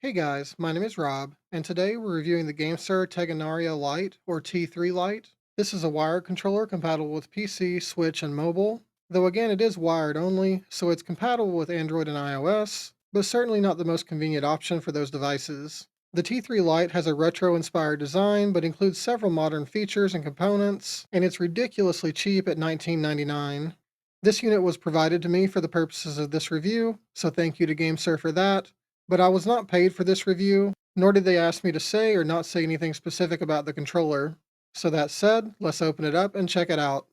Hey guys, my name is Rob, and today we're reviewing the GameSir Tegenaria Lite, or T3 Lite. This is a wired controller compatible with PC, Switch, and mobile, though again it is wired only, so it's compatible with Android and iOS, but certainly not the most convenient option for those devices. The T3 Lite has a retro-inspired design, but includes several modern features and components, and it's ridiculously cheap at $19.99. This unit was provided to me for the purposes of this review, so thank you to GameSir for that, but I was not paid for this review, nor did they ask me to say or not say anything specific about the controller. So that said, let's open it up and check it out.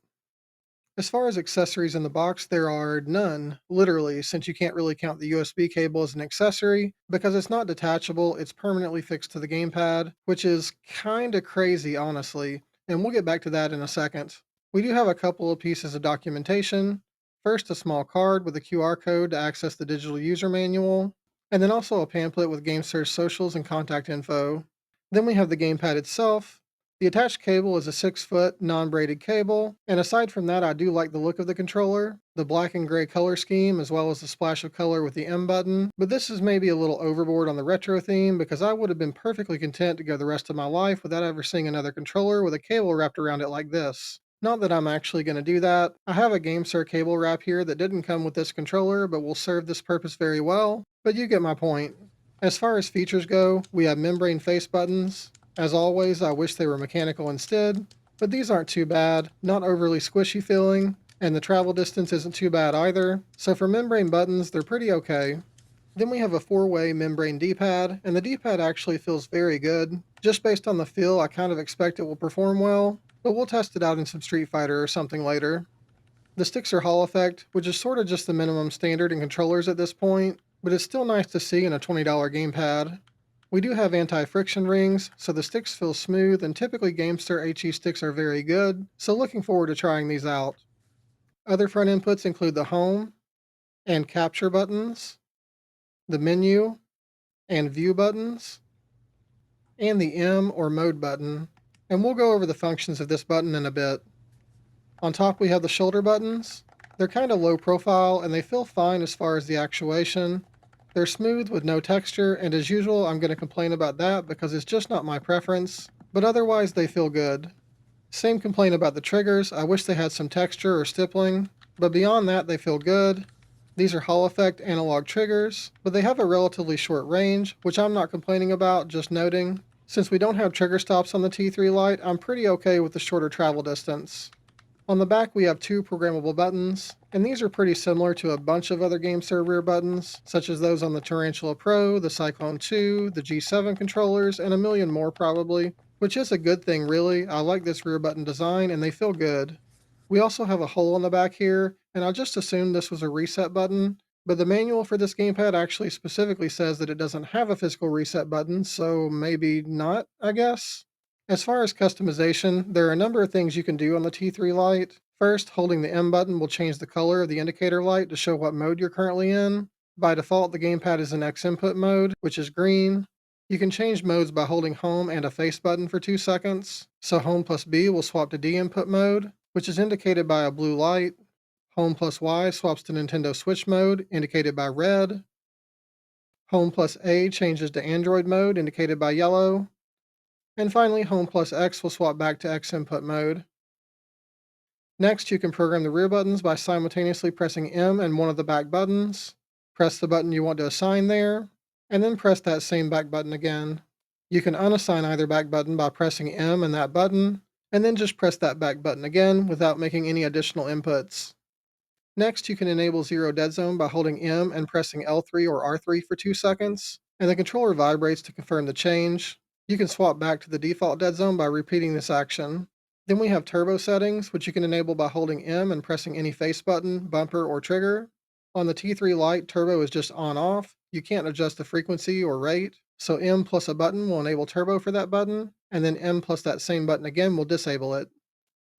As far as accessories in the box, there are none, literally, since you can't really count the USB cable as an accessory, because it's not detachable, it's permanently fixed to the gamepad, which is kinda crazy, honestly, and we'll get back to that in a second. We do have a couple of pieces of documentation. First, a small card with a QR code to access the digital user manual, and then also a pamphlet with GameSir's socials and contact info. Then we have the gamepad itself. The attached cable is a 6-foot non-braided cable, and aside from that I do like the look of the controller, the black and gray color scheme as well as the splash of color with the M button, but this is maybe a little overboard on the retro theme because I would have been perfectly content to go the rest of my life without ever seeing another controller with a cable wrapped around it like this. Not that I'm actually going to do that. I have a GameSir cable wrap here that didn't come with this controller but will serve this purpose very well, but you get my point. As far as features go, we have membrane face buttons. As always, I wish they were mechanical instead, but these aren't too bad, not overly squishy feeling, and the travel distance isn't too bad either, so for membrane buttons, they're pretty okay. Then we have a 4-way membrane D-pad, and the D-pad actually feels very good. Just based on the feel, I kind of expect it will perform well, but we'll test it out in some Street Fighter or something later. The sticks are Hall effect, which is sort of just the minimum standard in controllers at this point, but it's still nice to see in a $20 gamepad. We do have anti-friction rings, so the sticks feel smooth, and typically GameSir HE sticks are very good, so looking forward to trying these out. Other front inputs include the home and capture buttons, the menu and view buttons, and the M or mode button, and we'll go over the functions of this button in a bit. On top we have the shoulder buttons. They're kind of low profile and they feel fine as far as the actuation. They're smooth with no texture, and as usual I'm going to complain about that because it's just not my preference, but otherwise they feel good. Same complaint about the triggers, I wish they had some texture or stippling, but beyond that they feel good. These are Hall effect analog triggers, but they have a relatively short range, which I'm not complaining about, just noting. Since we don't have trigger stops on the T3 Lite, I'm pretty okay with the shorter travel distance. On the back we have two programmable buttons, and these are pretty similar to a bunch of other GameSir rear buttons, such as those on the Tarantula Pro, the Cyclone 2, the G7 controllers, and a million more probably, which is a good thing really. I like this rear button design and they feel good. We also have a hole on the back here, and I just assumed this was a reset button, but the manual for this gamepad actually specifically says that it doesn't have a physical reset button, so maybe not, I guess? As far as customization, there are a number of things you can do on the T3 Lite. First, holding the M button will change the color of the indicator light to show what mode you're currently in. By default, the gamepad is in X input mode, which is green. You can change modes by holding home and a face button for 2 seconds. So home plus B will swap to D input mode, which is indicated by a blue light. Home plus Y swaps to Nintendo Switch mode, indicated by red. Home plus A changes to Android mode, indicated by yellow. And finally, Home plus X will swap back to X input mode. Next, you can program the rear buttons by simultaneously pressing M and one of the back buttons. Press the button you want to assign there, and then press that same back button again. You can unassign either back button by pressing M and that button, and then just press that back button again without making any additional inputs. Next, you can enable zero dead zone by holding M and pressing L3 or R3 for 2 seconds, and the controller vibrates to confirm the change. You can swap back to the default dead zone by repeating this action. Then we have turbo settings, which you can enable by holding M and pressing any face button, bumper, or trigger. On the T3 Lite, turbo is just on-off. You can't adjust the frequency or rate, so M plus a button will enable turbo for that button, and then M plus that same button again will disable it.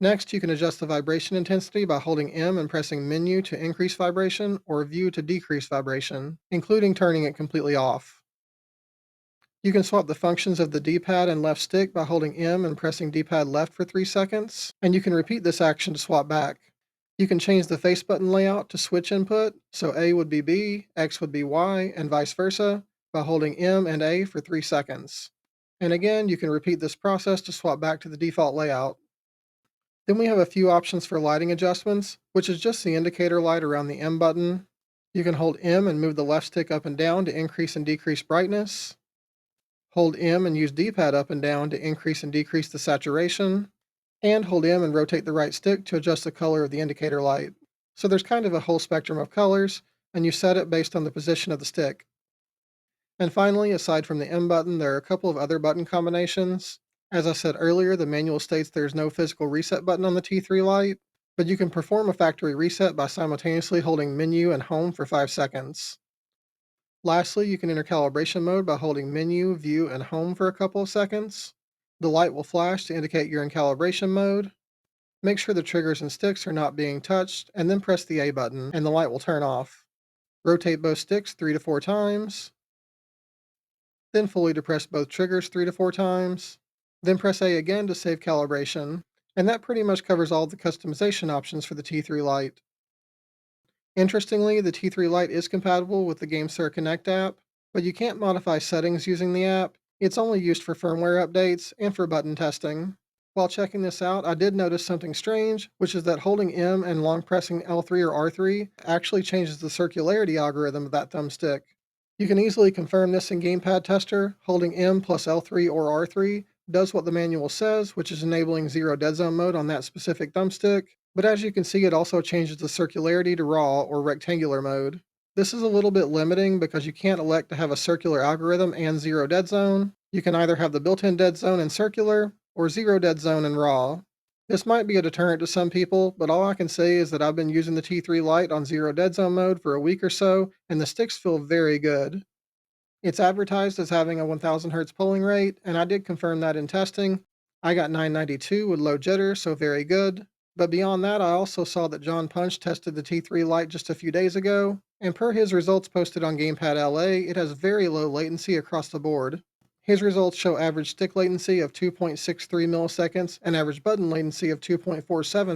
Next, you can adjust the vibration intensity by holding M and pressing Menu to increase vibration or View to decrease vibration, including turning it completely off. You can swap the functions of the D-pad and left stick by holding M and pressing D-pad left for 3 seconds, and you can repeat this action to swap back. You can change the face button layout to switch input, so A would be B, X would be Y, and vice versa, by holding M and A for 3 seconds. And again, you can repeat this process to swap back to the default layout. Then we have a few options for lighting adjustments, which is just the indicator light around the M button. You can hold M and move the left stick up and down to increase and decrease brightness. Hold M and use D-pad up and down to increase and decrease the saturation. And hold M and rotate the right stick to adjust the color of the indicator light. So there's kind of a whole spectrum of colors, and you set it based on the position of the stick. And finally, aside from the M button, there are a couple of other button combinations. As I said earlier, the manual states there's no physical reset button on the T3 Lite, but you can perform a factory reset by simultaneously holding Menu and Home for 5 seconds. Lastly, you can enter calibration mode by holding Menu, View, and Home for a couple of seconds. The light will flash to indicate you're in calibration mode. Make sure the triggers and sticks are not being touched, and then press the A button, and the light will turn off. Rotate both sticks 3 to 4 times, then fully depress both triggers 3 to 4 times, then press A again to save calibration, and that pretty much covers all the customization options for the T3 Lite. Interestingly, the T3 Lite is compatible with the GameSir Connect app, but you can't modify settings using the app. It's only used for firmware updates and for button testing. While checking this out, I did notice something strange, which is that holding M and long pressing L3 or R3 actually changes the circularity algorithm of that thumbstick. You can easily confirm this in Gamepad Tester. Holding M plus L3 or R3 does what the manual says, which is enabling zero dead zone mode on that specific thumbstick, but as you can see, it also changes the circularity to raw or rectangular mode. This is a little bit limiting because you can't elect to have a circular algorithm and zero dead zone. You can either have the built-in dead zone in circular or zero dead zone in raw. This might be a deterrent to some people, but all I can say is that I've been using the T3 Lite on zero dead zone mode for a week or so, and the sticks feel very good. It's advertised as having a 1000 Hz polling rate, and I did confirm that in testing. I got 992 with low jitter, so very good. But beyond that, I also saw that John Punch tested the T3 Lite just a few days ago, and per his results posted on Gamepad LA, it has very low latency across the board. His results show average stick latency of 2.63 milliseconds and average button latency of 2.47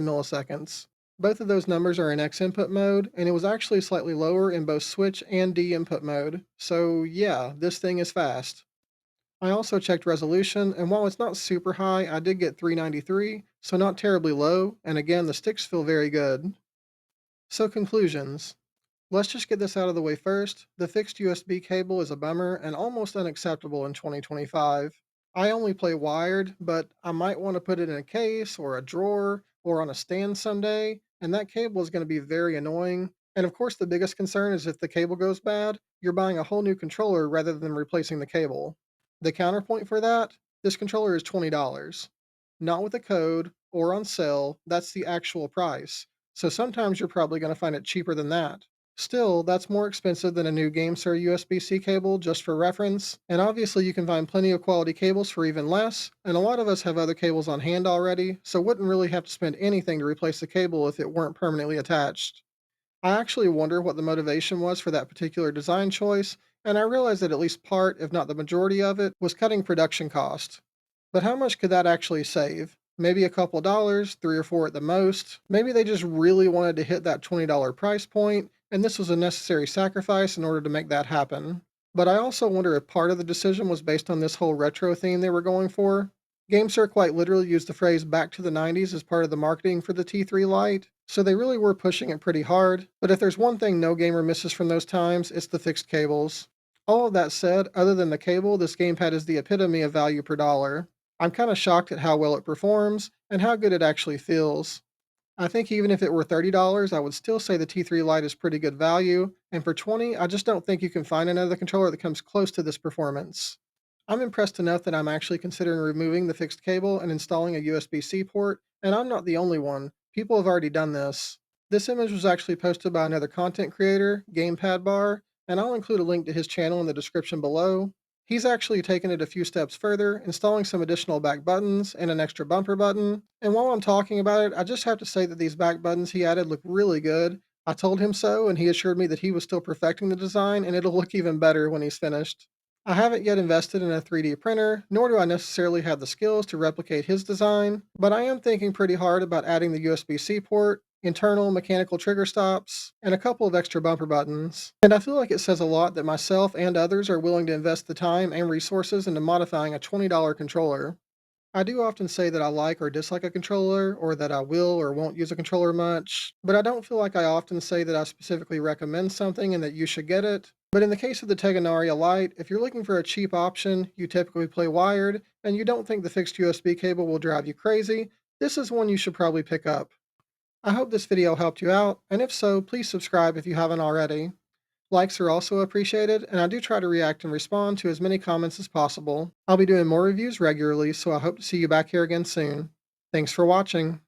milliseconds. Both of those numbers are in X input mode, and it was actually slightly lower in both switch and D input mode. So yeah, this thing is fast. I also checked resolution, and while it's not super high, I did get 393, so not terribly low, and again, the sticks feel very good. So conclusions. Let's just get this out of the way first. The fixed USB cable is a bummer and almost unacceptable in 2025. I only play wired, but I might want to put it in a case or a drawer or on a stand someday, and that cable is going to be very annoying. And of course, the biggest concern is if the cable goes bad, you're buying a whole new controller rather than replacing the cable. The counterpoint for that, this controller is $20. Not with a code or on sale, that's the actual price. So sometimes you're probably going to find it cheaper than that. Still, that's more expensive than a new GameSir USB-C cable, just for reference, and obviously you can find plenty of quality cables for even less, and a lot of us have other cables on hand already, so wouldn't really have to spend anything to replace the cable if it weren't permanently attached. I actually wonder what the motivation was for that particular design choice, and I realize that at least part, if not the majority of it, was cutting production cost. But how much could that actually save? Maybe a couple dollars, 3 or 4 at the most. Maybe they just really wanted to hit that $20 price point, and this was a necessary sacrifice in order to make that happen. But I also wonder if part of the decision was based on this whole retro theme they were going for. GameSir quite literally used the phrase back to the 90s as part of the marketing for the T3 Lite, so they really were pushing it pretty hard. But if there's one thing no gamer misses from those times, it's the fixed cables. All of that said, other than the cable, this gamepad is the epitome of value per dollar. I'm kind of shocked at how well it performs and how good it actually feels. I think even if it were $30, I would still say the T3 Lite is pretty good value, and for 20, I just don't think you can find another controller that comes close to this performance. I'm impressed enough that I'm actually considering removing the fixed cable and installing a USB-C port, and I'm not the only one. People have already done this. This image was actually posted by another content creator, Gamepad Bar, and I'll include a link to his channel in the description below. He's actually taken it a few steps further, installing some additional back buttons and an extra bumper button. And while I'm talking about it, I just have to say that these back buttons he added look really good. I told him so, and he assured me that he was still perfecting the design, and it'll look even better when he's finished. I haven't yet invested in a 3D printer, nor do I necessarily have the skills to replicate his design, but I am thinking pretty hard about adding the USB-C port, internal mechanical trigger stops, and a couple of extra bumper buttons. And I feel like it says a lot that myself and others are willing to invest the time and resources into modifying a $20 controller. I do often say that I like or dislike a controller, or that I will or won't use a controller much, but I don't feel like I often say that I specifically recommend something and that you should get it. But in the case of the Tegenaria Lite, if you're looking for a cheap option, you typically play wired, and you don't think the fixed USB cable will drive you crazy, this is one you should probably pick up. I hope this video helped you out, and if so, please subscribe if you haven't already. Likes are also appreciated, and I do try to react and respond to as many comments as possible. I'll be doing more reviews regularly, so I hope to see you back here again soon. Thanks for watching.